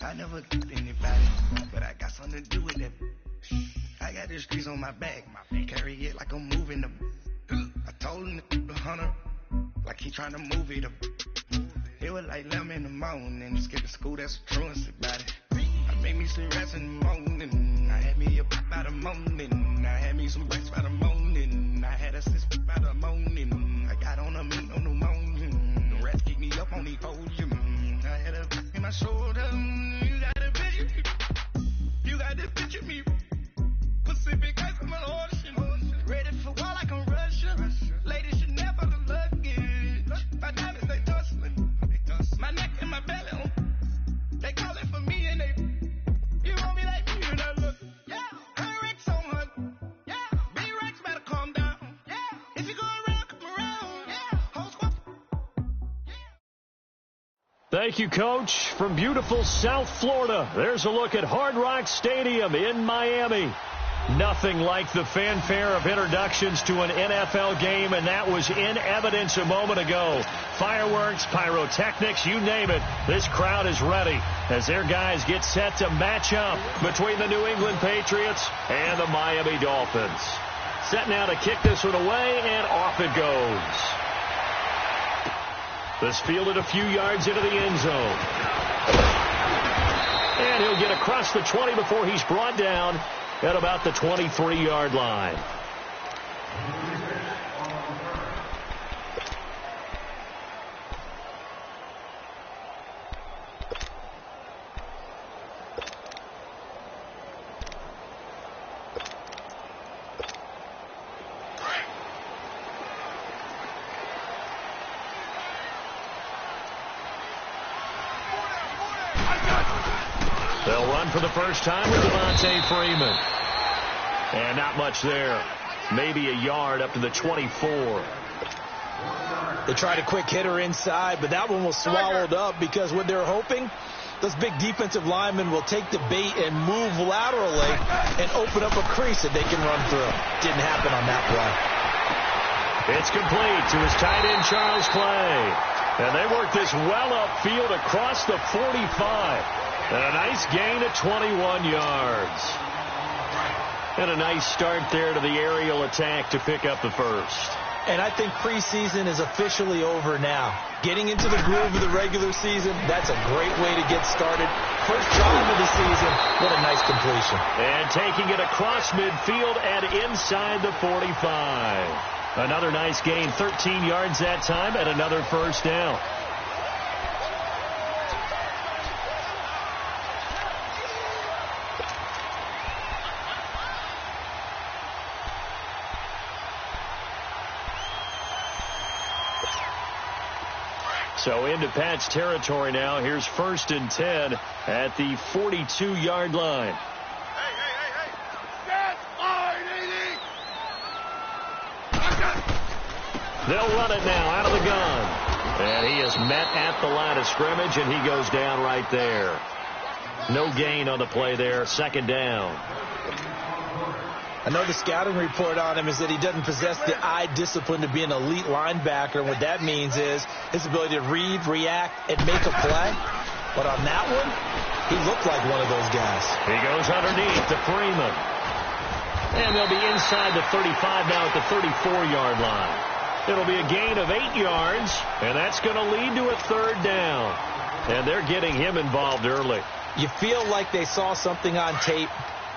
I never did anybody, but I got something to do with it. I got the streets on my back, carry it like I'm moving them. I told him the hunter, like he trying to move it up. It was like 11 in the morning, skipping school, that's a truancy about it. I made me some rest in the morning, I had me a by the morning, I had me some breaks by the morning, I had a sis by the morning, I got on a meat on the morning, the rats kicked me up on the podium, I had a in my shoulder, you got a picture, you got this picture me, Pacific ice on my ocean, ready for war like I'm Russia, ladies should never the luggage, my diamonds they tussling, my neck and my belly, they calling for me and they, you want me like me and I look, yeah, her Rex on her, yeah, B-Rex better calm down, yeah, if you go around, come around, yeah, whole squad, yeah. Thank you, Coach. From beautiful South Florida, there's a look at Hard Rock Stadium in Miami. Nothing like the fanfare of introductions to an NFL game, and that was in evidence a moment ago. Fireworks, pyrotechnics, you name it. This crowd is ready as their guys get set to match up between the New England Patriots and the Miami Dolphins. Set now to kick this one away, and off it goes. This fielded a few yards into the end zone. And he'll get across the 20 before he's brought down at about the 23-yard line. They'll run for the first time with Devontae Freeman. And not much there. Maybe a yard up to the 24. They tried a quick hitter inside, but that one was swallowed up because what they're hoping, those big defensive linemen will take the bait and move laterally and open up a crease that they can run through. Didn't happen on that play. It's complete to his tight end, Charles Clay. And they work this well upfield across the 45. And a nice gain of 21 yards. And a nice start there to the aerial attack to pick up the first. And I think preseason is officially over now. Getting into the groove of the regular season, that's a great way to get started. First drive of the season, what a nice completion. And taking it across midfield and inside the 45. Another nice gain, 13 yards that time, and another first down. So into Pat's territory now. Here's 1st and 10 at the 42-yard line. Hey. Stand line, 80. They'll run it now out of the gun. And he is met at the line of scrimmage, and he goes down right there. No gain on the play there. 2nd down. I know the scouting report on him is that he doesn't possess the eye discipline to be an elite linebacker. What that means is his ability to read, react, and make a play. But on that one, he looked like one of those guys. He goes underneath to Freeman. And they'll be inside the 35 now at the 34-yard line. It'll be a gain of 8 yards, and that's going to lead to a 3rd down. And they're getting him involved early. You feel like they saw something on tape,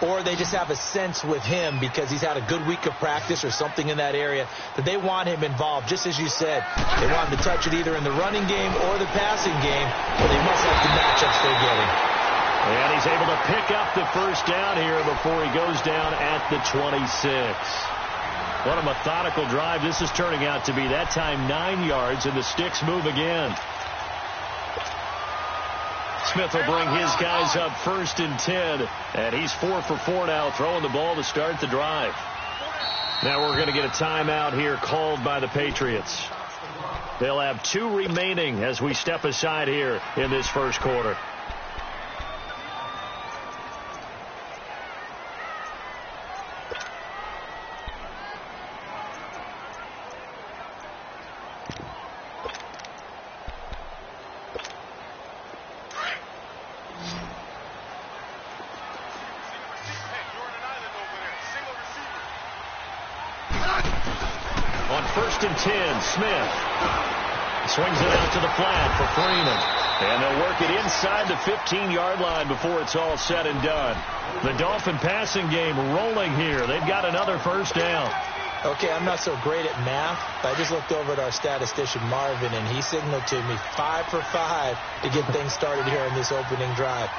or they just have a sense with him because he's had a good week of practice or something in that area that they want him involved. Just as you said, they want him to touch it either in the running game or the passing game, but they must like the matchups they're getting. And he's able to pick up the first down here before he goes down at the 26. What a methodical drive this is turning out to be. That time 9 yards, and the sticks move again. Smith will bring his guys up 1st and 10, and he's 4 for 4 now, throwing the ball to start the drive. Now we're going to get a timeout here called by the Patriots. They'll have 2 remaining as we step aside here in this first quarter. first and 10. Smith swings it out to the flat for Freeman. And they'll work it inside the 15-yard line before it's all said and done. The Dolphin passing game rolling here. They've got another first down. Okay, I'm not so great at math, but I just looked over at our statistician, Marvin, and he signaled to me 5 for 5 to get things started here on this opening drive.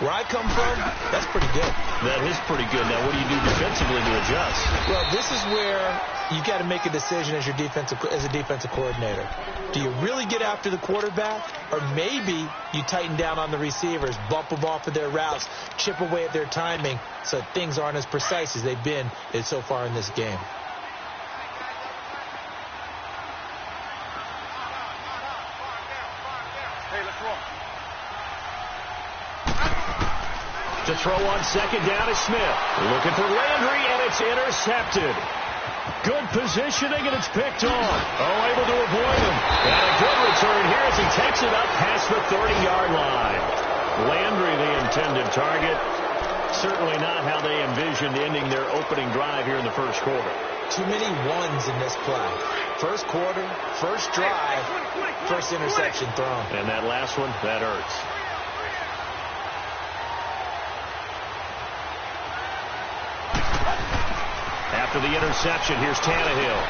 Where I come from, that's pretty good. That is pretty good. Now, what do you do defensively to adjust? Well, this is where you got to make a decision as a defensive coordinator. Do you really get after the quarterback, or maybe you tighten down on the receivers, bump them off of their routes, chip away at their timing, so things aren't as precise as they've been so far in this game. To throw on second down is Smith. Looking for Landry, and it's intercepted. Good positioning, and it's picked off. Oh, able to avoid him. And a good return here as he takes it up past the 30-yard line. Landry, the intended target. Certainly not how they envisioned ending their opening drive here in the first quarter. Too many ones in this play. First quarter, first drive, first interception thrown. And that last one, that hurts. After the interception, here's Tannehill.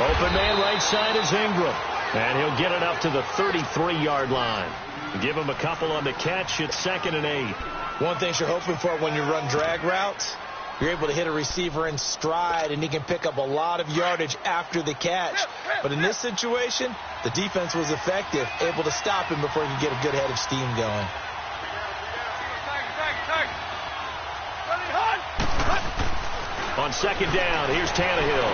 Open man right side is Ingram. And he'll get it up to the 33-yard line. Give him a couple on the catch. It's 2nd and 8. One thing you're hoping for when you run drag routes, you're able to hit a receiver in stride, and he can pick up a lot of yardage after the catch. But in this situation, the defense was effective, able to stop him before he could get a good head of steam going. On second down, here's Tannehill.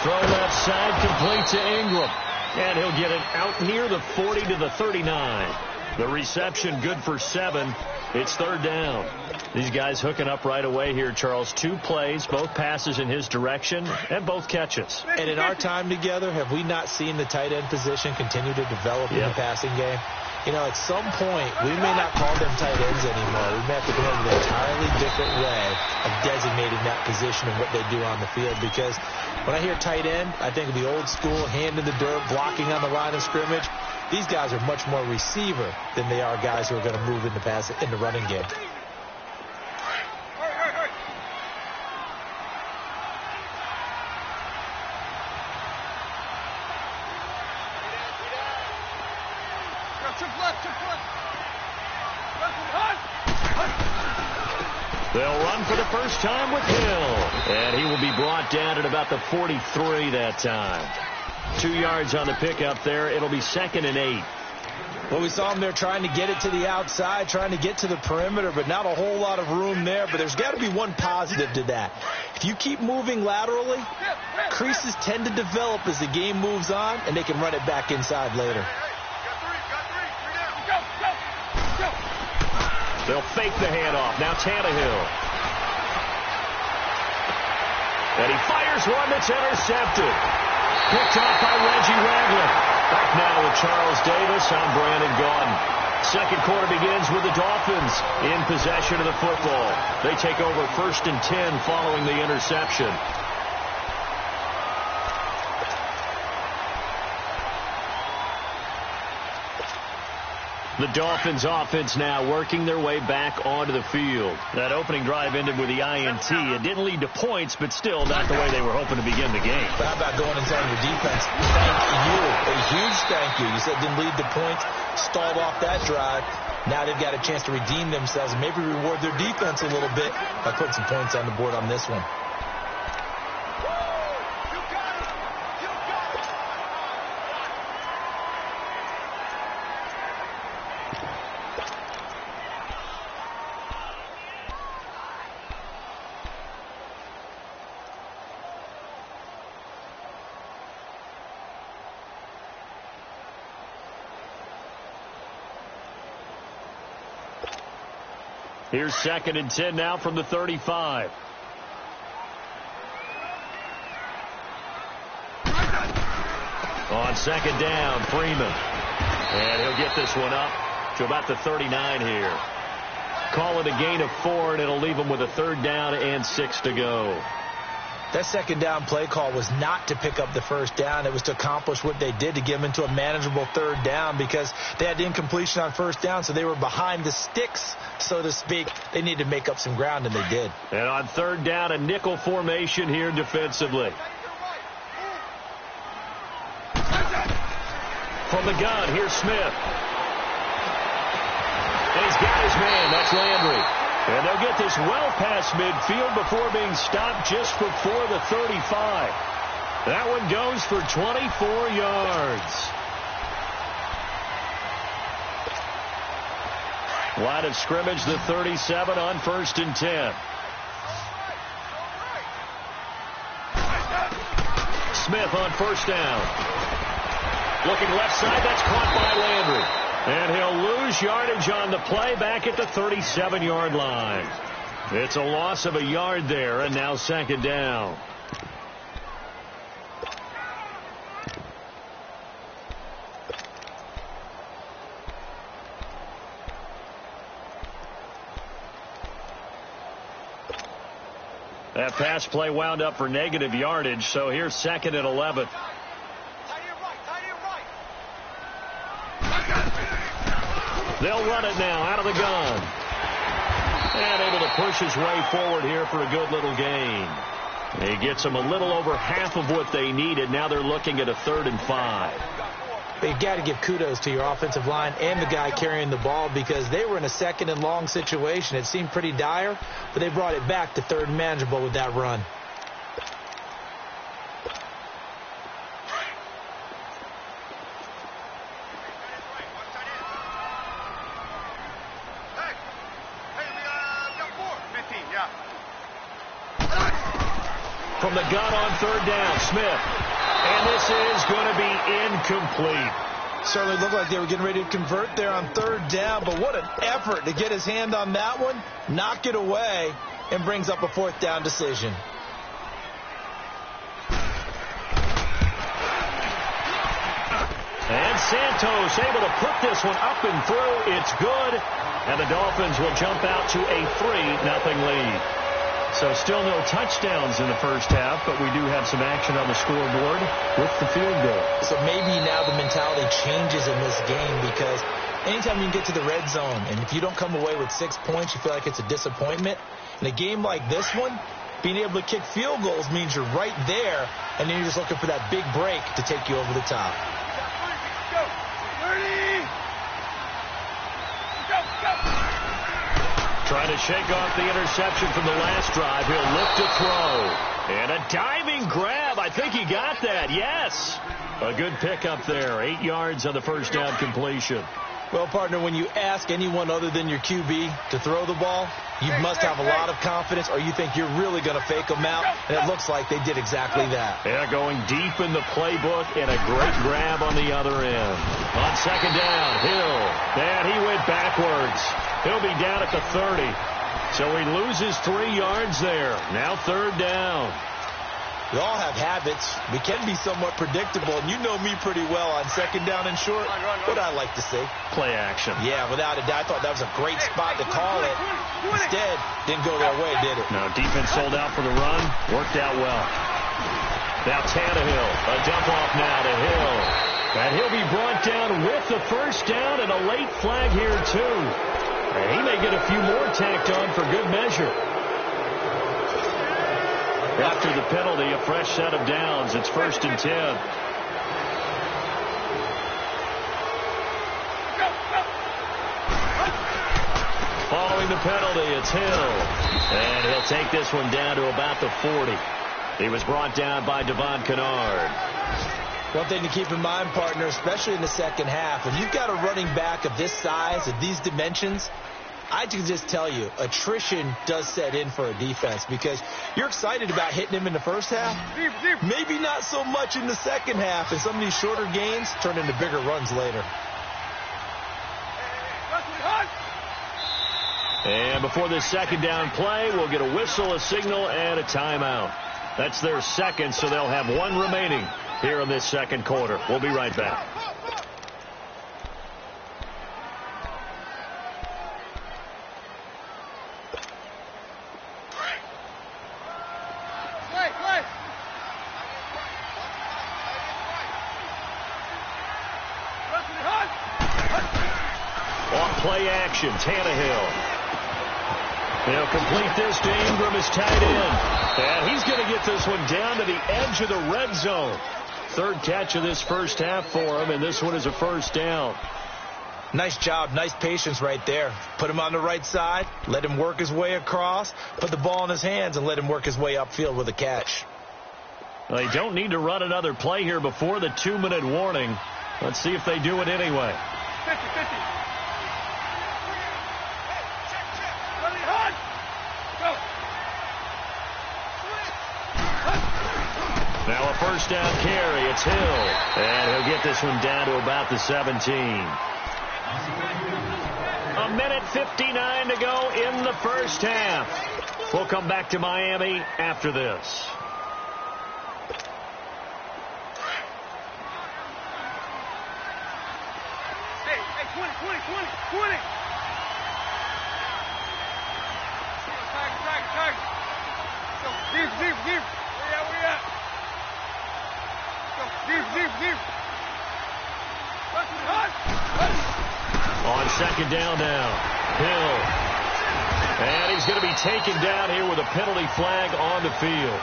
Throw left side, complete to Ingram. And he'll get it out near the 40 to the 39. The reception good for 7. It's 3rd down. These guys hooking up right away here, Charles. 2 plays, both passes in his direction, and both catches. And in our time together, have we not seen the tight end position continue to develop in the passing game? You know, at some point, we may not call them tight ends anymore. We may have to come up with an entirely different way of designating that position and what they do on the field. Because when I hear tight end, I think of the old school, hand in the dirt, blocking on the line of scrimmage. These guys are much more receiver than they are guys who are going to move in the running game. They'll run for the first time with Hill. And he will be brought down at about the 43 that time. 2 yards on the pickup there. It'll be 2nd and 8. Well, we saw him there trying to get it to the outside, trying to get to the perimeter, but not a whole lot of room there. But there's got to be one positive to that. If you keep moving laterally, creases tend to develop as the game moves on, and they can run it back inside later. They'll fake the handoff. Now Tannehill. And he fires one that's intercepted. Picked off by Reggie Ragland. Back now with Charles Davis. I'm Brandon Gaudin. Second quarter begins with the Dolphins in possession of the football. They take over 1st and 10 following the interception. The Dolphins offense now working their way back onto the field. That opening drive ended with the INT. It didn't lead to points, but still not the way they were hoping to begin the game. But how about going inside your defense? Thank you. A huge thank you. You said didn't lead to points, stalled off that drive. Now they've got a chance to redeem themselves and maybe reward their defense a little bit by putting some points on the board on this one. Here's 2nd and 10 now from the 35. On second down, Freeman. And he'll get this one up to about the 39 here. Call it a gain of 4, and it'll leave him with a 3rd down and 6 to go. That second down play call was not to pick up the first down. It was to accomplish what they did, to get them into a manageable third down, because they had the incompletion on first down, so they were behind the sticks, so to speak. They needed to make up some ground, and they did. And on third down, a nickel formation here defensively. From the gun, here's Smith. And he's got his man. That's Landry. And they'll get this well past midfield before being stopped just before the 35. That one goes for 24 yards. Line of scrimmage, the 37 on 1st and 10. Smith on first down. Looking left side, that's caught by Landry. And he'll lose yardage on the play back at the 37-yard line. It's a loss of a yard there, and now second down. That pass play wound up for negative yardage, so here's second and 11. They'll run it now out of the gun. And able to push his way forward here for a good little gain. He gets them a little over half of what they needed. Now they're looking at a 3rd and 5. But you got to give kudos to your offensive line and the guy carrying the ball, because they were in a 2nd and long situation. It seemed pretty dire, but they brought it back to 3rd and manageable with that run. From the gun on 3rd down, Smith. And this is going to be incomplete. Certainly looked like they were getting ready to convert there on 3rd down, but what an effort to get his hand on that one, knock it away, and brings up a 4th down decision. And Santos able to put this one up and through. It's good. And the Dolphins will jump out to a 3-0 lead. So still no touchdowns in the first half, but we do have some action on the scoreboard with the field goal. So maybe now the mentality changes in this game, because anytime you can get to the red zone, and if you don't come away with 6 points, you feel like it's a disappointment. In a game like this one, being able to kick field goals means you're right there, and then you're just looking for that big break to take you over the top. Trying to shake off the interception from the last drive. He'll look to throw. And a diving grab. I think he got that. Yes. A good pickup there. 8 yards on the first down completion. Well, partner, when you ask anyone other than your QB to throw the ball, you must have a lot of confidence, or you think you're really going to fake them out, and it looks like they did exactly that. Yeah, going deep in the playbook, and a great grab on the other end. On second down, Hill. And he went backwards. He'll be down at the 30. So he loses 3 yards there. Now 3rd down. We all have habits. We can be somewhat predictable, and you know me pretty well on second down and short. What I like to see. Play action. Yeah, without a doubt. I thought that was a great spot to call it. Instead, didn't go their way, did it? No, defense sold out for the run. Worked out well. Now Tannehill. A dump off now to Hill. And he'll be brought down with the first down, and a late flag here, too. And he may get a few more tacked on for good measure. After the penalty, a fresh set of downs. It's 1st and 10. Following the penalty, it's Hill. And he'll take this one down to about the 40. He was brought down by Devon Kennard. One thing to keep in mind, partner, especially in the second half, if you've got a running back of this size, of these dimensions, I can just tell you, attrition does set in for a defense, because you're excited about hitting him in the first half. Maybe not so much in the second half, and some of these shorter gains turn into bigger runs later. And before this second down play, we'll get a whistle, a signal, and a timeout. That's their second, so they'll have 1 remaining here in this second quarter. We'll be right back. play action. Tannehill. They'll complete this to Ingram, his tight end. And he's going to get this one down to the edge of the red zone. Third catch of this first half for him, and this one is a first down. Nice job, nice patience right there. Put him on the right side, let him work his way across, put the ball in his hands, and let him work his way upfield with a catch. They don't need to run another play here before the 2-minute warning. Let's see if they do it anyway. 50-50. Now a first down carry. It's Hill. And he'll get this one down to about the 17. A minute 59 to go in the first half. We'll come back to Miami after this. Hey, 20. Target. So, deep. Where we at? Deep. On second down now, Hill. And he's going to be taken down here with a penalty flag on the field.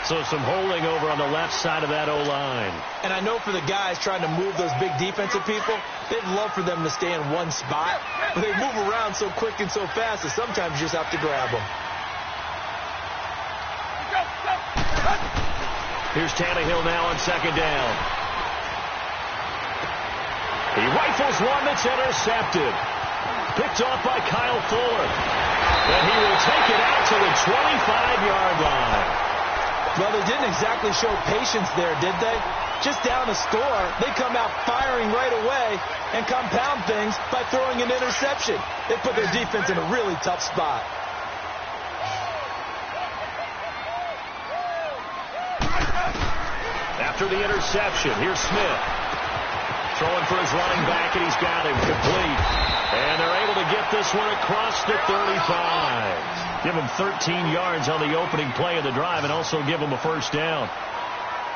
So some holding over on the left side of that O-line. And I know for the guys trying to move those big defensive people, they'd love for them to stay in one spot. But they move around so quick and so fast that sometimes you just have to grab them. Here's Tannehill now on second down. He rifles one that's intercepted. Picked off by Kyle Fuller. And he will take it out to the 25-yard line. Well, they didn't exactly show patience there, did they? Just down a score, they come out firing right away and compound things by throwing an interception. They put their defense in a really tough spot. After the interception, here's Smith. Throwing for his running back, and he's got him complete. And they're able to get this one across the 35. Give him 13 yards on the opening play of the drive and also give him a first down.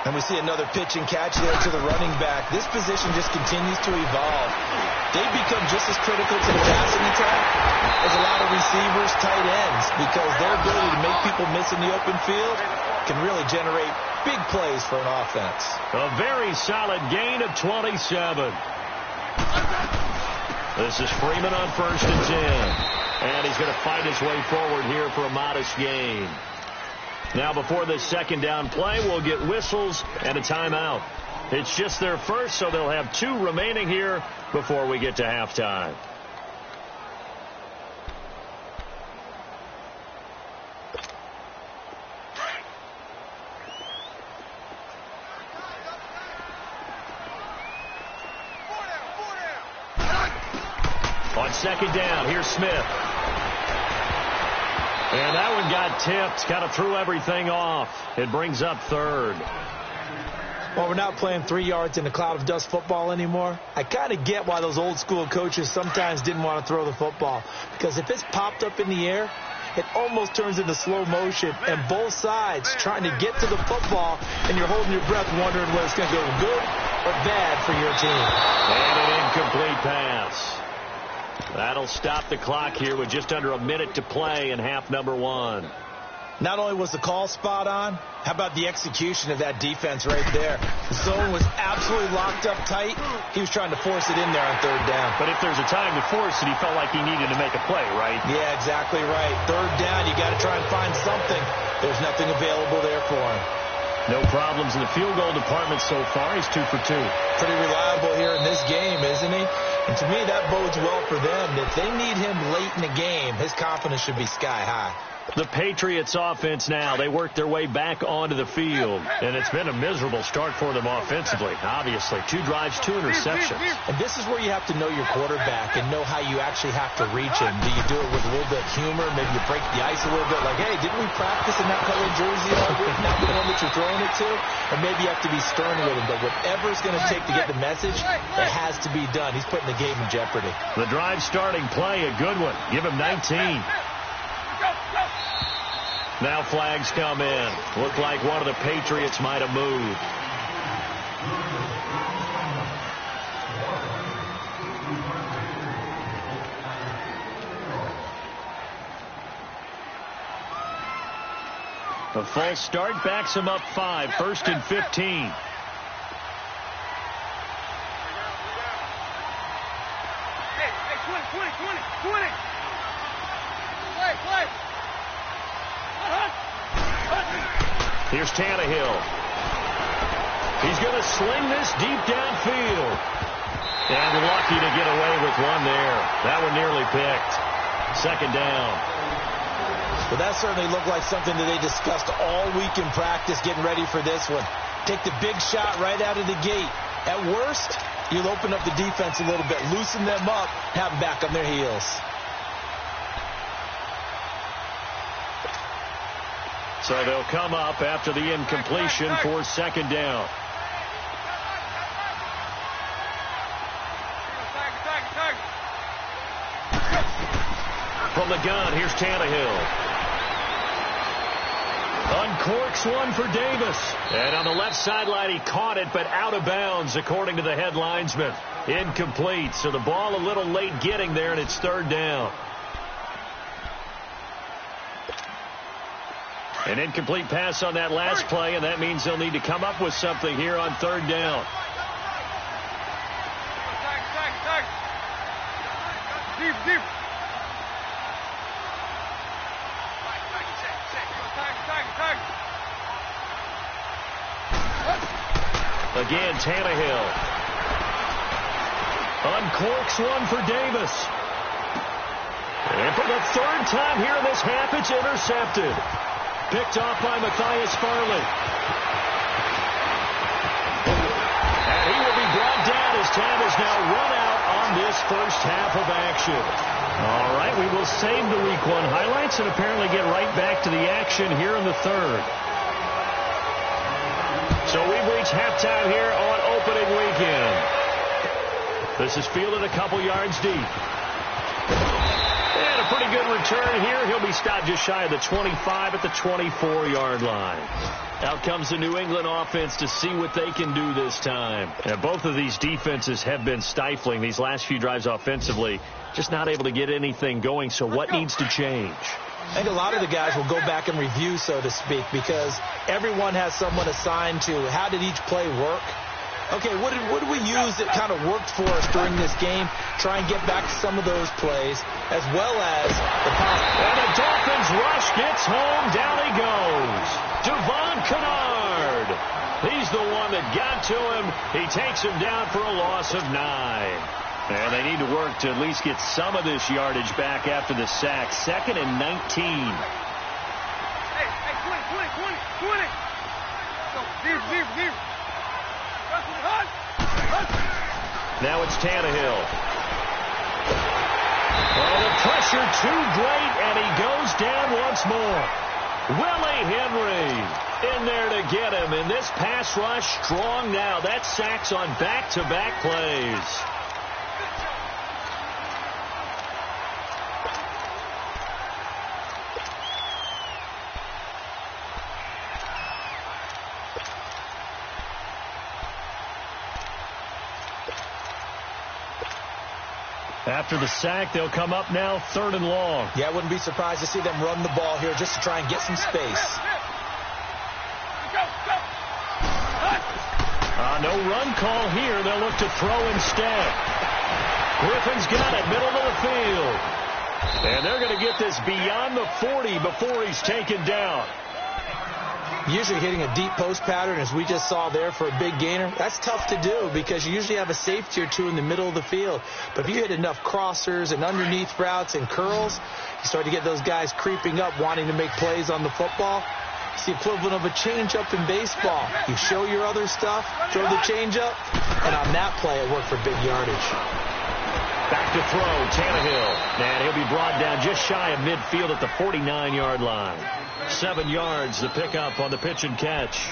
And we see another pitch and catch there to the running back. This position just continues to evolve. They become just as critical to the passing attack as a lot of receivers, tight ends, because their ability to make people miss in the open field can really generate big plays for an offense. A very solid gain of 27. This is Freeman on 1st and 10. And he's going to fight his way forward here for a modest gain. Now before this second down play, we'll get whistles and a timeout. It's just their first, so they'll have 2 remaining here before we get to halftime. On second down, here's Smith. And that one got tipped, kind of threw everything off. It brings up 3rd. Well, we're not playing 3 yards in a cloud of dust football anymore. I kind of get why those old school coaches sometimes didn't want to throw the football. Because if it's popped up in the air, it almost turns into slow motion. And both sides trying to get to the football, and you're holding your breath wondering whether it's going to go good or bad for your team. And an incomplete pass. That'll stop the clock here with just under a minute to play in half number 1. Not only was the call spot on, how about the execution of that defense right there? The zone was absolutely locked up tight. He was trying to force it in there on 3rd down. But if there's a time to force it, he felt like he needed to make a play, right? Yeah, exactly right. 3rd down, you got to try and find something. There's nothing available there for him. No problems in the field goal department so far. He's 2 for 2. Pretty reliable here in this game, isn't he? And to me, that bodes well for them. If they need him late in the game, his confidence should be sky high. The Patriots offense now, they work their way back onto the field. And it's been a miserable start for them offensively. Obviously, 2 drives, 2 interceptions. And this is where you have to know your quarterback and know how you actually have to reach him. Do you do it with a little bit of humor? Maybe you break the ice a little bit like, hey, didn't we practice in that colored jersey already? Not the one that you're throwing it to? Or maybe you have to be stern with him. But whatever it's going to take to get the message, it has to be done. He's putting the game in jeopardy. The drive starting play, a good one. Give him 19. Now flags come in. Looked like one of the Patriots might have moved. A false start backs him up 5, 1st and 15. Hey, 20. Play. Here's Tannehill. He's going to sling this deep downfield. And lucky to get away with one there. That one nearly picked. 2nd down. Well, that certainly looked like something that they discussed all week in practice getting ready for this one. Take the big shot right out of the gate. At worst, you'll open up the defense a little bit, loosen them up, have them back on their heels. So they'll come up after the incompletion for 2nd down. From the gun, here's Tannehill. Uncorks one for Davis. And on the left sideline, he caught it, but out of bounds, according to the head linesman. Incomplete. So the ball a little late getting there, and it's 3rd down. An incomplete pass on that last play, and that means they'll need to come up with something here on 3rd down. Deep. Again, Tannehill. Uncorks one for Davis. And for the 3rd time here in this half, it's intercepted. Picked off by Matthias Farley. And he will be brought down as time is now run out on this first half of action. All right, we will save the Week 1 highlights and apparently get right back to the action here in the 3rd. So we've reached halftime here on opening weekend. This is fielded a couple yards deep. And a pretty good return here. He'll be stopped just shy of the 25 at the 24-yard line. Out comes the New England offense to see what they can do this time. And both of these defenses have been stifling these last few drives offensively. Just not able to get anything going. So what needs to change? I think a lot of the guys will go back and review, so to speak, because everyone has someone assigned to how did each play work. Okay, what did we use that kind of worked for us during this game? Try and get back to some of those plays, as well as the pass. And the Dolphins rush gets home. Down he goes. Devon Kennard. He's the one that got to him. He takes him down for a loss of 9. And they need to work to at least get some of this yardage back after the sack. 2nd and 19. Hey, 20. Deep. Now it's Tannehill. Oh, the pressure too great, and he goes down once more. Willie Henry in there to get him. And this pass rush strong now. That's sacks on back-to-back plays. After the sack, they'll come up now 3rd and long. Yeah, I wouldn't be surprised to see them run the ball here just to try and get some space. No run call here. They'll look to throw instead. Griffin's got it, middle of the field. And they're going to get this beyond the 40 before he's taken down. Usually hitting a deep post pattern, as we just saw there for a big gainer, that's tough to do because you usually have a safety or two in the middle of the field. But if you hit enough crossers and underneath routes and curls, you start to get those guys creeping up wanting to make plays on the football. It's the equivalent of a changeup in baseball. You show your other stuff, throw the changeup, and on that play it worked for big yardage. Back to throw, Tannehill. And he'll be brought down just shy of midfield at the 49-yard line. 7 yards to pick up on the pitch and catch.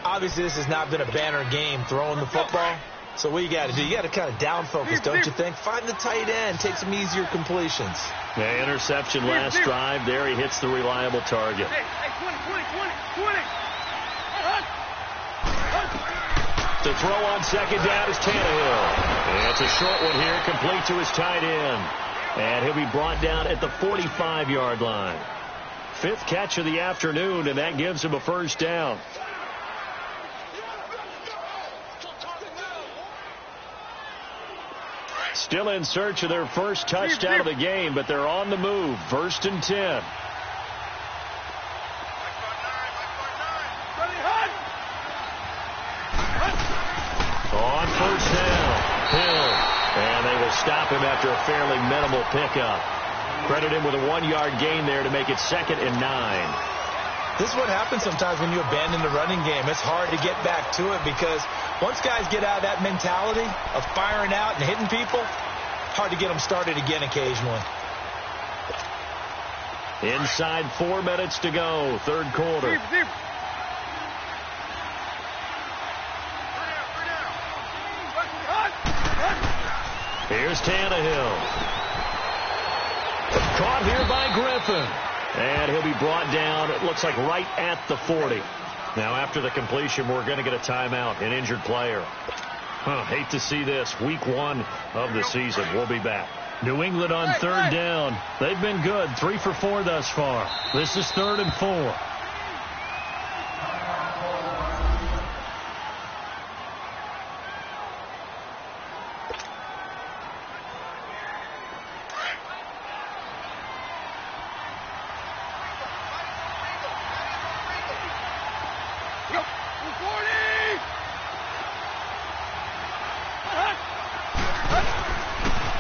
Obviously, this has not been a banner game throwing the football. So what you got to do, you got to kind of down focus, don't you think? Find the tight end, take some easier completions. Yeah, interception last drive. There he hits the reliable target. Hey, 20. To throw on 2nd down is Tannehill. And it's a short one here, complete to his tight end. And he'll be brought down at the 45-yard line. fifth catch of the afternoon, and that gives him a first down. Still in search of their first touchdown of the game, but they're on the move. 1st and 10. On first down, Hill. And they will stop him after a fairly minimal pickup. Credit him with a 1-yard gain there to make it 2nd and 9. This is what happens sometimes when you abandon the running game. It's hard to get back to it because once guys get out of that mentality of firing out and hitting people, hard to get them started again occasionally. Inside 4 minutes to go, third quarter. Deep. Here's Tannehill. Caught here by Griffin. And he'll be brought down, it looks like right at the 40. Now after the completion, we're going to get a timeout, an injured player. Hate to see this. Week 1 of the season. We'll be back. New England on third down. They've been good. 3 for 4 thus far. This is 3rd and 4.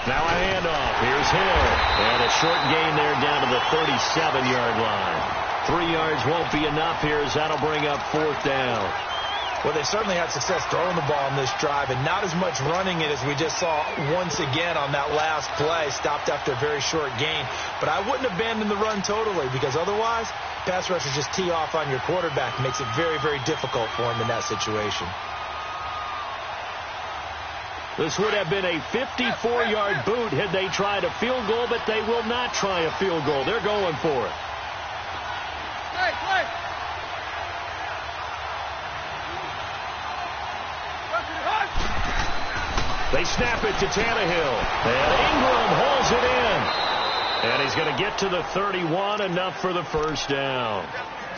Now a handoff. Here's Hill. And a short gain there down to the 37-yard line. 3 yards won't be enough here as that'll bring up 4th down. Well, they certainly had success throwing the ball on this drive and not as much running it as we just saw once again on that last play. Stopped after a very short gain. But I wouldn't abandon the run totally because otherwise, pass rushers just tee off on your quarterback. It makes it very, very difficult for him in that situation. This would have been a 54-yard boot had they tried a field goal, but they will not try a field goal. They're going for it. Play. They snap it to Tannehill. And Ingram holds it in. And he's going to get to the 31, enough for the first down.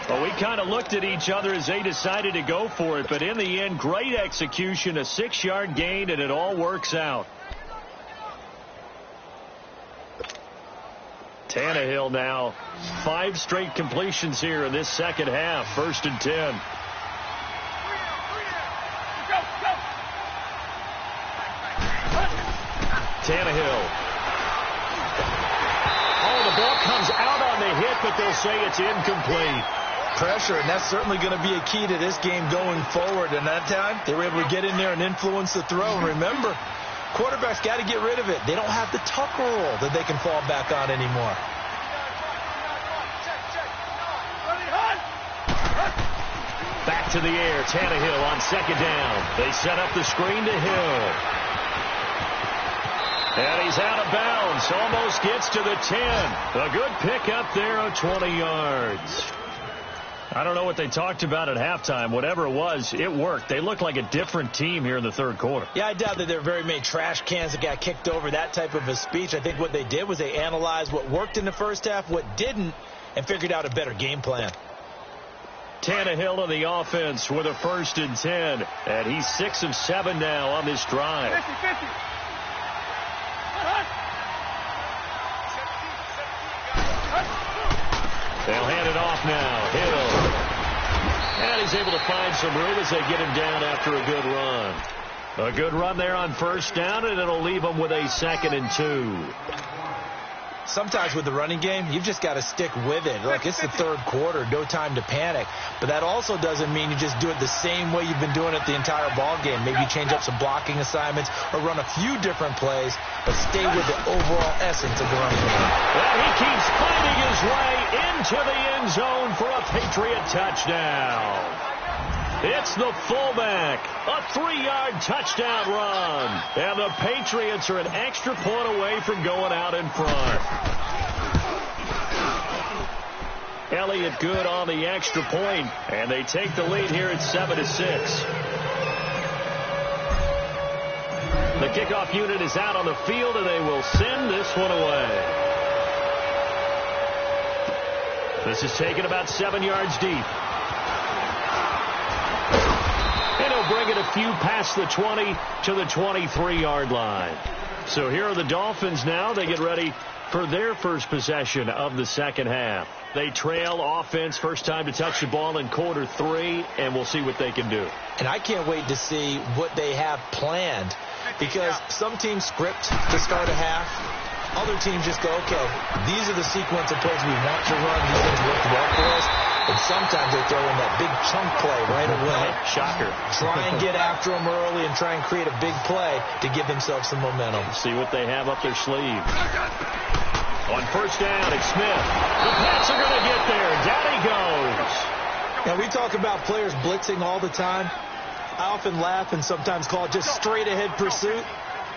Well, we kind of looked at each other as they decided to go for it, but in the end, great execution, a 6-yard gain, and it all works out. Tannehill now, 5 straight completions here in this second half. 1st and 10. Tannehill. Oh, the ball comes out on the hit, but they'll say it's incomplete. Pressure, and that's certainly going to be a key to this game going forward. And that time, they were able to get in there and influence the throw. And remember, quarterbacks got to get rid of it. They don't have the tuck rule that they can fall back on anymore. Back to the air, Tannehill on 2nd down. They set up the screen to Hill. And he's out of bounds. Almost gets to the 10. A good pickup there of 20 yards. I don't know what they talked about at halftime. Whatever it was, it worked. They look like a different team here in the third quarter. Yeah, I doubt that there are very many trash cans that got kicked over, that type of a speech. I think what they did was they analyzed what worked in the first half, what didn't, and figured out a better game plan. Tannehill on the offense with a 1st and 10. And he's 6 of 7 now on this drive. 50. They'll hand it off now. Hill. And he's able to find some room as they get him down after a good run. A good run there on 1st down, and it'll leave him with a 2nd and 2. Sometimes with the running game, you've just got to stick with it. Look, it's the third quarter, no time to panic. But that also doesn't mean you just do it the same way you've been doing it the entire ball game. Maybe you change up some blocking assignments or run a few different plays, but stay with the overall essence of the running game. Well, he keeps finding his way into the end zone for a Patriot touchdown. It's the fullback, a 3-yard touchdown run. And the Patriots are an extra point away from going out in front. Elliott good on the extra point, and they take the lead here at 7-6. The kickoff unit is out on the field, and they will send this one away. This is taken about 7 yards deep. And he'll bring it a few past the 20 to the 23-yard line. So here are the Dolphins now. They get ready for their first possession of the second half. They trail offense, first time to touch the ball in quarter 3, and we'll see what they can do. And I can't wait to see what they have planned, because some teams script to start a half. Other teams just go, okay, these are the sequence of plays we want to run. These things work well for us. And sometimes they throw in that big chunk play right away. Shocker. Try and get after them early and try and create a big play to give themselves some momentum. See what they have up their sleeve. On first down, it's Smith. The Pats are going to get there. Down he goes. Now, we talk about players blitzing all the time. I often laugh and sometimes call it just straight-ahead pursuit.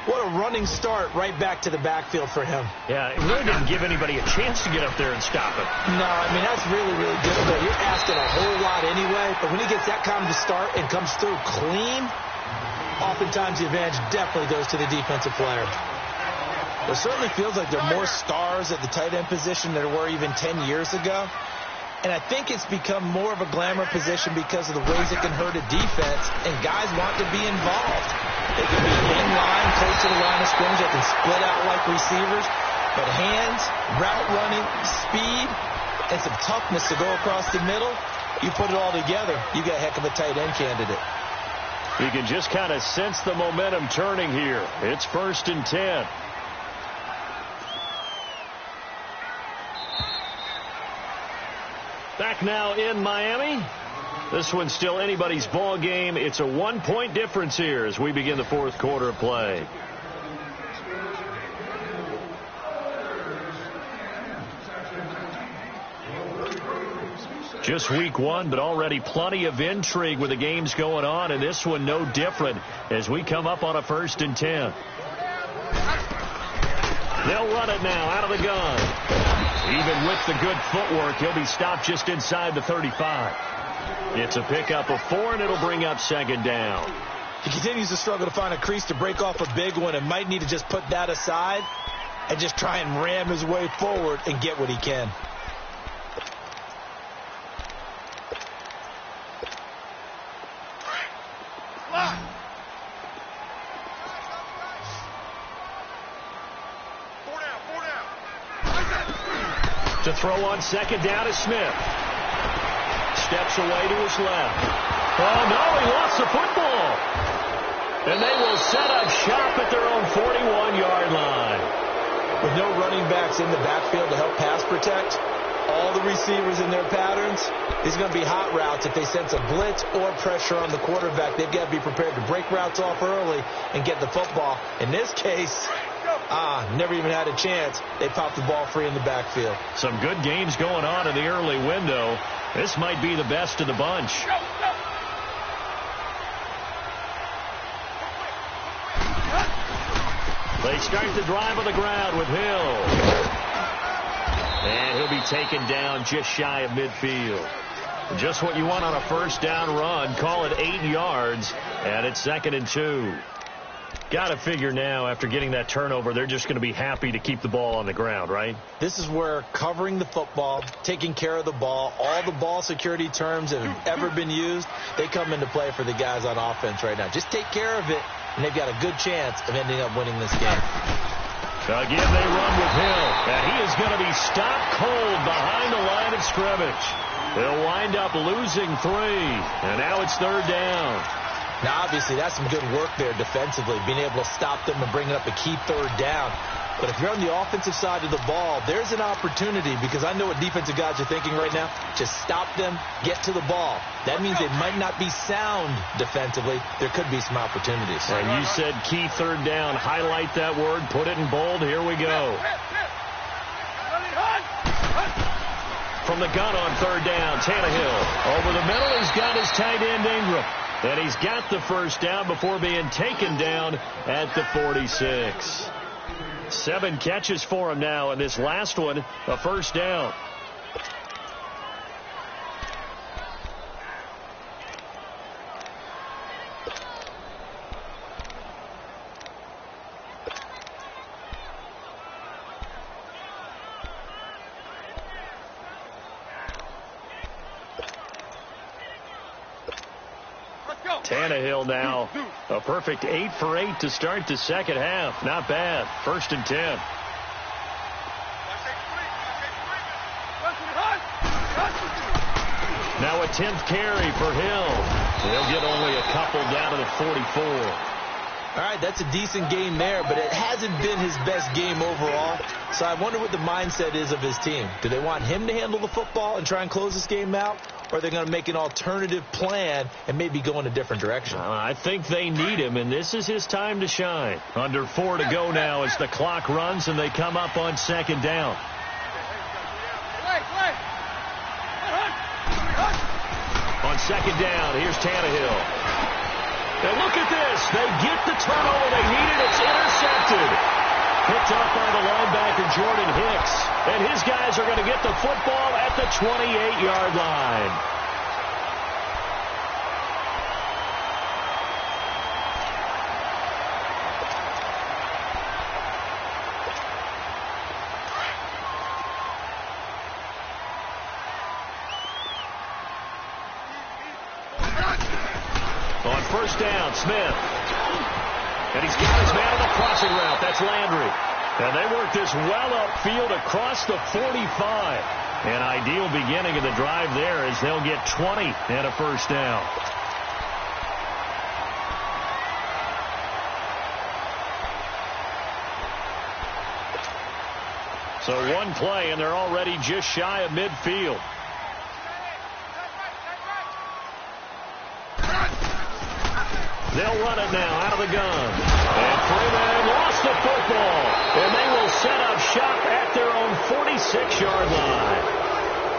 What a running start right back to the backfield for him. Yeah, it really didn't give anybody a chance to get up there and stop it. No, I mean, that's really, really difficult. You're asking a whole lot anyway, but when he gets that kind of start and comes through clean, oftentimes the advantage definitely goes to the defensive player. It certainly feels like there are more stars at the tight end position than there were even 10 years ago. And I think it's become more of a glamour position because of the ways it can hurt a defense, and guys want to be involved. They can be in line, close to the line of scrimmage. They can split out like receivers. But hands, route running, speed, and some toughness to go across the middle, you put it all together, you got a heck of a tight end candidate. You can just kind of sense the momentum turning here. It's 1st and 10. Back now in Miami. This one's still anybody's ball game. It's a 1-point difference here as we begin the 4th quarter of play. Just week 1, but already plenty of intrigue with the games going on, and this one no different as we come up on a 1st and 10. They'll run it now out of the gun. Even with the good footwork, he'll be stopped just inside the 35. It's a pickup of 4, and it'll bring up 2nd down. He continues to struggle to find a crease to break off a big one and might need to just put that aside and just try and ram his way forward and get what he can. To throw on 2nd down is Smith. Steps away to his left. Oh, no, he lost the football. And they will set up shop at their own 41-yard line. With no running backs in the backfield to help pass protect, all the receivers in their patterns, these are going to be hot routes. If they sense a blitz or pressure on the quarterback, they've got to be prepared to break routes off early and get the football. In this case, never even had a chance. They popped the ball free in the backfield. Some good games going on in the early window. This might be the best of the bunch. They start the drive on the ground with Hill. And he'll be taken down just shy of midfield. Just what you want on a 1st down run. Call it 8 yards, and it's 2nd and 2. Got to figure now, after getting that turnover, they're just going to be happy to keep the ball on the ground, right? This is where covering the football, taking care of the ball, all the ball security terms that have ever been used, they come into play for the guys on offense right now. Just take care of it, and they've got a good chance of ending up winning this game. Again, they run with Hill, and he is going to be stopped cold behind the line of scrimmage. They'll wind up losing 3, and now it's 3rd down. Now, obviously, that's some good work there defensively, being able to stop them and bringing up a key 3rd down. But if you're on the offensive side of the ball, there's an opportunity, because I know what defensive guys are thinking right now. Just stop them, get to the ball. That means they might not be sound defensively. There could be some opportunities. And you said key 3rd down. Highlight that word. Put it in bold. Here we go. From the gun on 3rd down, Tannehill. Over the middle, he's got his tight end Ingram. And he's got the 1st down before being taken down at the 46. 7 catches for him now, and this last one, a 1st down. Tannehill now a perfect 8 for 8 to start the second half. Not bad. 1st and 10. Now a 10th carry for Hill. They'll get only a couple down to the 44. All right, that's a decent game there, but it hasn't been his best game overall. So I wonder what the mindset is of his team. Do they want him to handle the football and try and close this game out? Or are they going to make an alternative plan and maybe go in a different direction? I think they need him, and this is his time to shine. Under 4 to go now as the clock runs and they come up on 2nd down. On 2nd down, here's Tannehill. And look at this. They get the turnover they needed. It's intercepted. Picked up by the linebacker, Jordan Hicks. And his guys are going to get the football at the 28-yard line. On 1st down, Smith. And he's got his man on the crossing route. That's Landry. And they work this well upfield across the 45. An ideal beginning of the drive there as they'll get 20 and a 1st down. So one play, and they're already just shy of midfield. They'll run it now out of the gun. And Freeman lost the football. And they will set up shop at their own 46-yard line.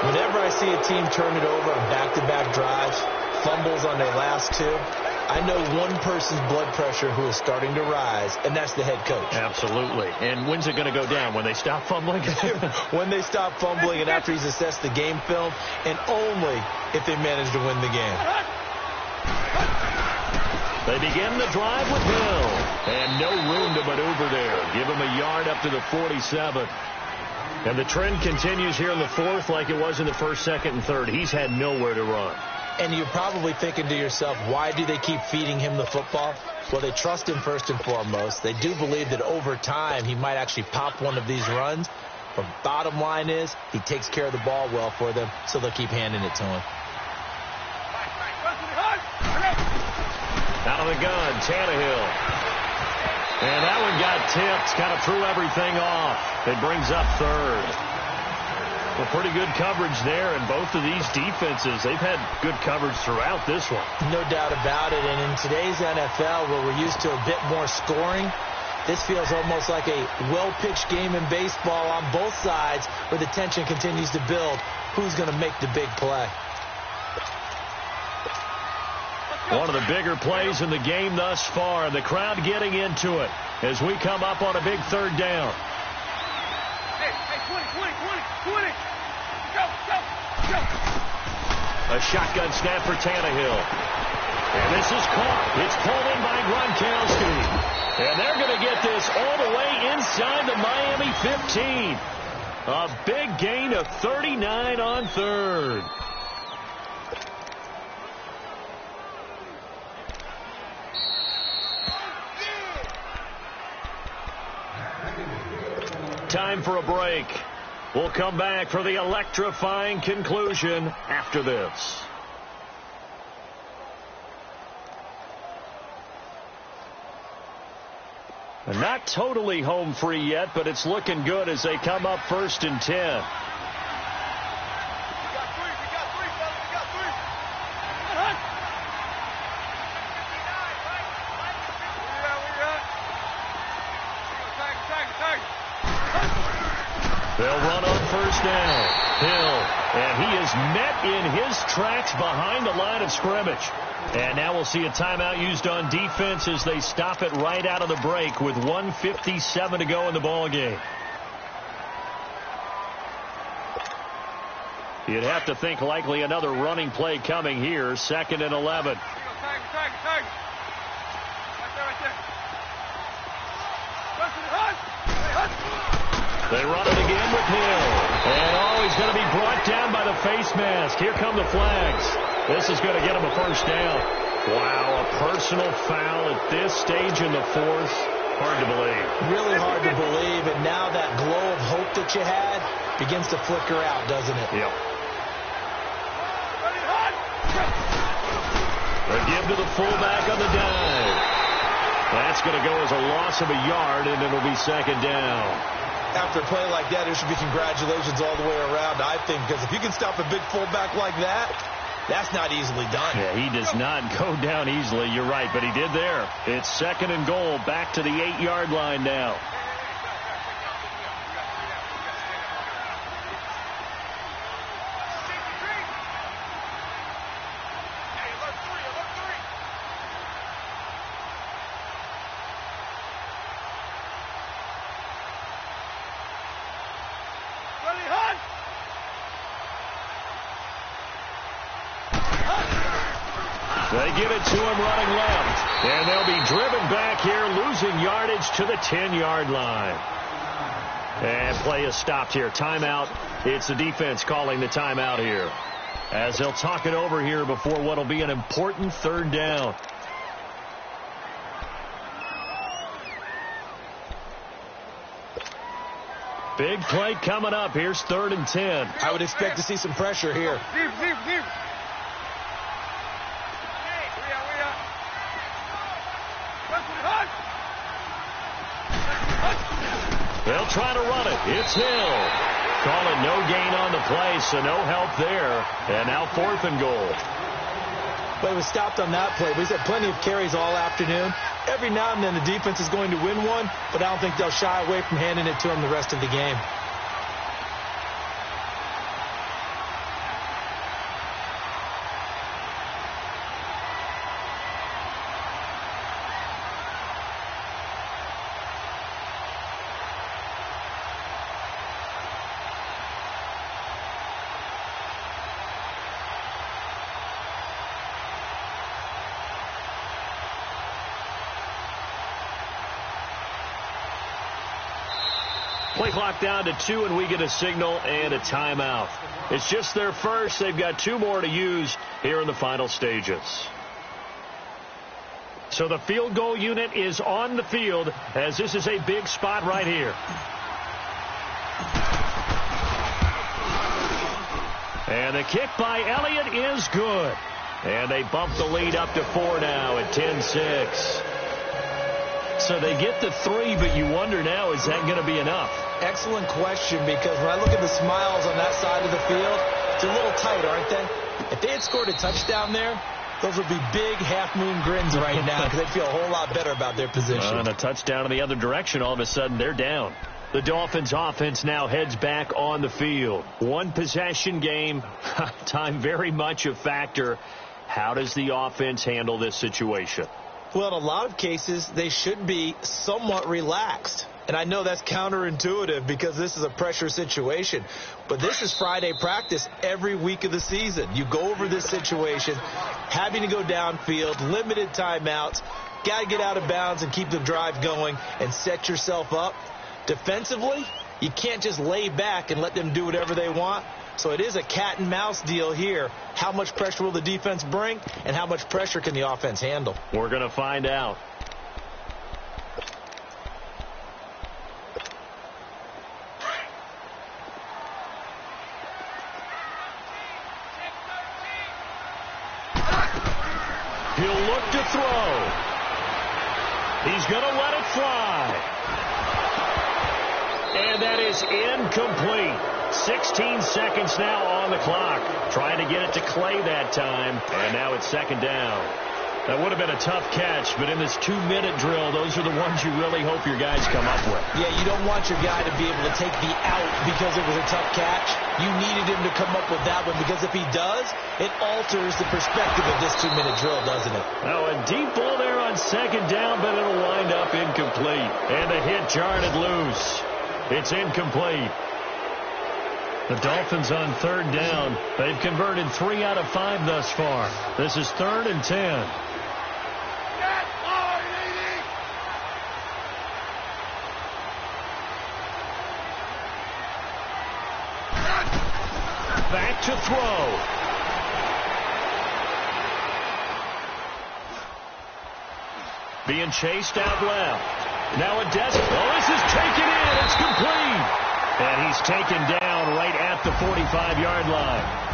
Whenever I see a team turn it over on back-to-back drives, fumbles on their last 2, I know one person's blood pressure who is starting to rise, and that's the head coach. Absolutely. And when's it going to go down? When they stop fumbling? When they stop fumbling and after he's assessed the game film, and only if they manage to win the game. They begin the drive with Hill. And no room to maneuver there. Give him a yard up to the 47. And the trend continues here in the 4th like it was in the 1st, 2nd, and 3rd. He's had nowhere to run. And you're probably thinking to yourself, why do they keep feeding him the football? Well, they trust him first and foremost. They do believe that over time he might actually pop one of these runs. But bottom line is he takes care of the ball well for them, so they'll keep handing it to him. Out of the gun, Tannehill. And that one got tipped, kind of threw everything off. It brings up 3rd. Well, pretty good coverage there, and both of these defenses, they've had good coverage throughout this one. No doubt about it, and in today's NFL, where we're used to a bit more scoring, this feels almost like a well-pitched game in baseball on both sides, where the tension continues to build. Who's going to make the big play? One of the bigger plays in the game thus far. The crowd getting into it as we come up on a big 3rd down. Hey, 20. Go. A shotgun snap for Tannehill. And this is caught. It's pulled in by Gronkowski. And they're going to get this all the way inside the Miami 15. A big gain of 39 on 3rd. Time for a break. We'll come back for the electrifying conclusion after this. Not totally home free yet, but it's looking good as they come up 1st and 10. They'll run on 1st down. Hill, and he is met in his tracks behind the line of scrimmage. And now we'll see a timeout used on defense as they stop it right out of the break with 1:57 to go in the ball game. You'd have to think likely another running play coming here. 2nd and 11. They run it again with Hill. And he's going to be brought down by the face mask. Here come the flags. This is going to get him a 1st down. Wow, a personal foul at this stage in the fourth. Hard to believe. Really hard to believe, and now that glow of hope that you had begins to flicker out, doesn't it? Yep. A give to the fullback on the dive. That's going to go as a loss of a yard, and it'll be second down. After a play like that, there should be congratulations all the way around, I think, because if you can stop a big fullback like that, that's not easily done. Yeah, he does not go down easily. You're right, but he did there. It's second and goal, back to the 8-yard line now. They give it to him running left. And they'll be driven back here, losing yardage to the 10-yard line. And play is stopped here. Timeout. It's the defense calling the timeout here, as they'll talk it over here before what will be an important third down. Big play coming up. Here's 3rd and 10. I would expect to see some pressure here. Deep. They'll try to run it. It's Hill. Call it no gain on the play, so no help there. And now 4th and goal. But it was stopped on that play. We've had plenty of carries all afternoon. Every now and then the defense is going to win one, but I don't think they'll shy away from handing it to him the rest of the game. Play clock down to 2, and we get a signal and a timeout. It's just their first. They've got 2 more to use here in the final stages. So the field goal unit is on the field, as this is a big spot right here. And the kick by Elliott is good. And they bump the lead up to 4 now at 10-6. So they get the 3, but you wonder now, is that going to be enough? Excellent question, because when I look at the smiles on that side of the field, it's a little tight, aren't they? If they had scored a touchdown there, those would be big half-moon grins right now, because they'd feel a whole lot better about their position. And a touchdown in the other direction, all of a sudden they're down. The Dolphins offense now heads back on the field. 1 possession game, time very much a factor. How does the offense handle this situation? Well, in a lot of cases, they should be somewhat relaxed. And I know that's counterintuitive because this is a pressure situation. But this is Friday practice every week of the season. You go over this situation, having to go downfield, limited timeouts, got to get out of bounds and keep the drive going and set yourself up. Defensively, you can't just lay back and let them do whatever they want. So it is a cat and mouse deal here. How much pressure will the defense bring, and how much pressure can the offense handle? We're going to find out. He'll look to throw. He's going to let it fly. And that is incomplete. 16 seconds now on the clock. Trying to get it to Clay that time. And now it's second down. That would have been a tough catch, but in this 2-minute drill, those are the ones you really hope your guys come up with. Yeah, you don't want your guy to be able to take the out because it was a tough catch. You needed him to come up with that one, because if he does, it alters the perspective of this 2-minute drill, doesn't it? Now a deep ball there on second down, but it'll wind up incomplete. And the hit jarred it loose. It's incomplete. The Dolphins on third down. They've converted 3 out of 5 thus far. This is 3rd and 10. Back to throw. Being chased out left. Now a this is taken in. It's complete. And he's taken down right at the 45-yard line.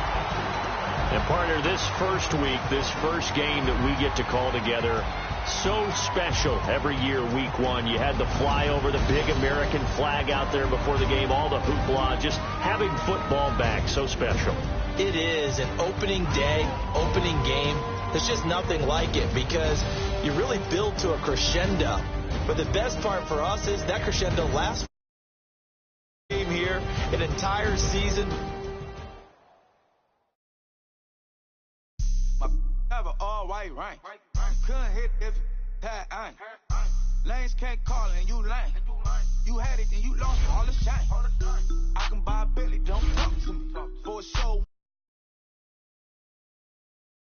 And partner, this first week, this first game that we get to call together, so special every year, week one. You had the flyover, the big American flag out there before the game, all the hoopla, just having football back, so special. It is an opening day, opening game. There's just nothing like it because you really build to a crescendo. But the best part for us is that crescendo lasts game here, an entire season. Have an all-white rank. Couldn't hit if had ain't. Lanes can't call and you lame. You had it and you lost all the shine. I